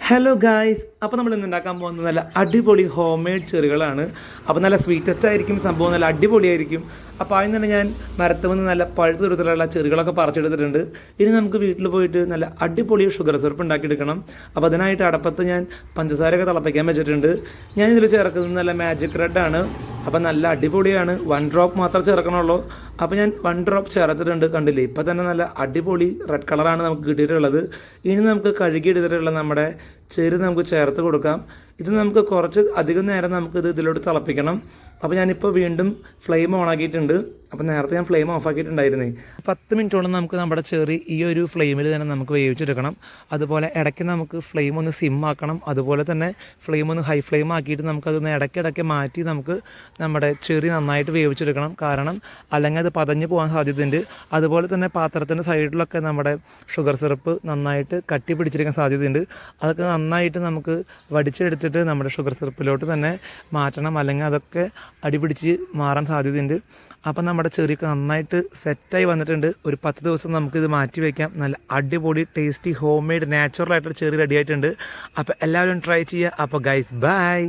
Hello guys, അപ്പോൾ നമ്മൾ ഇന്ന് ഉണ്ടാക്കാൻ പോകുന്നത് നല്ല അടിപൊളി ഹോം മെയ്ഡ് ചെറുകളാണ്. അപ്പോൾ നല്ല സ്വീറ്റസ്റ്റ് ആയിരിക്കും സംഭവം, നല്ല അടിപൊളിയായിരിക്കും. അപ്പോൾ ആദ്യം തന്നെ ഞാൻ മരത്തുമെന്ന് നല്ല പഴുത്ത് കൊടുത്തിട്ടുള്ള ചെറുകളൊക്കെ പറിച്ചെടുത്തിട്ടുണ്ട്. ഇനി നമുക്ക് വീട്ടിൽ പോയിട്ട് നല്ല അടിപൊളി ഷുഗർ സിറപ്പ് ഉണ്ടാക്കിയെടുക്കണം. അപ്പോൾ അതിനായിട്ട് അടപ്പത്ത് ഞാൻ പഞ്ചസാരയൊക്കെ തിളപ്പിക്കാൻ വെച്ചിട്ടുണ്ട്. ഞാൻ ഇതിൽ ചേർക്കുന്നത് നല്ല മാജിക് റെഡാണ്. അപ്പോൾ നല്ല അടിപൊളിയാണ്. 1 ഡ്രോപ്പ് മാത്രം ചേർക്കണുള്ളൂ. അപ്പോൾ ഞാൻ 1 ഡ്രോപ്പ് ചേർത്തിട്ടുണ്ട്, കണ്ടില്ലേ? ഇപ്പോൾ തന്നെ നല്ല അടിപൊളി റെഡ് കളറാണ് നമുക്ക് കിട്ടിയിട്ടുള്ളത്. ഇനി നമുക്ക് കഴുകിയെടുത്തിട്ടുള്ള നമ്മുടെ ചെറു നമുക്ക് ചേർത്ത് കൊടുക്കാം. ഇത് നമുക്ക് കുറച്ച് അധികം നേരം നമുക്കിത് ഇതിലോട്ട് തിളപ്പിക്കണം. അപ്പോൾ ഞാനിപ്പോൾ വീണ്ടും ഫ്ലെയിം ഓൺ ആക്കിയിട്ടുണ്ട്. അപ്പോൾ നേരത്തെ ഞാൻ ഫ്ലെയിം ഓഫ് ആക്കിയിട്ടുണ്ടായിരുന്നേ. 10 മിനിറ്റോളം നമുക്ക് നമ്മുടെ ചെറി ഈ ഒരു ഫ്ലെയിമിൽ തന്നെ നമുക്ക് വേവിച്ചെടുക്കണം. അതുപോലെ ഇടയ്ക്ക് നമുക്ക് ഫ്ലെയിം ഒന്ന് സിം ആക്കണം. അതുപോലെ തന്നെ ഫ്ലെയിം ഒന്ന് ഹൈ ഫ്ലെയിം ആക്കിയിട്ട് നമുക്കതൊന്ന് ഇടയ്ക്കിടയ്ക്ക് മാറ്റി നമുക്ക് നമ്മുടെ ചെറി നന്നായിട്ട് വേവിച്ചെടുക്കണം. കാരണം അല്ലെങ്കിൽ അത് പതഞ്ഞ് പോകാൻ സാധ്യതയുണ്ട്. അതുപോലെ തന്നെ പാത്രത്തിൻ്റെ സൈഡിലൊക്കെ നമ്മുടെ ഷുഗർ സിറപ്പ് നന്നായിട്ട് കട്ടി പിടിച്ചിരിക്കാൻ സാധ്യതയുണ്ട്. അതൊക്കെ നന്നായിട്ട് നമുക്ക് വടിച്ചെടുത്തിട്ട് നമ്മുടെ ഷുഗർ സിറപ്പിലോട്ട് തന്നെ മാറ്റണം. അല്ലെങ്കിൽ അതൊക്കെ അടിപിടിച്ച് മാറാൻ സാധ്യതയുണ്ട്. അപ്പം നമ്മുടെ ചെറിയൊക്കെ നന്നായിട്ട് സെറ്റായി വന്നിട്ടുണ്ട്. ഒരു 10 ദിവസം നമുക്കിത് മാറ്റി വയ്ക്കാം. നല്ല അടിപൊളി ടേസ്റ്റി ഹോം മെയ്ഡ് നാച്ചുറൽ ആയിട്ടുള്ള ചെറി റെഡി ആയിട്ടുണ്ട്. അപ്പോൾ എല്ലാവരും ട്രൈ ചെയ്യുക. അപ്പോൾ ഗൈസ്, ബൈ.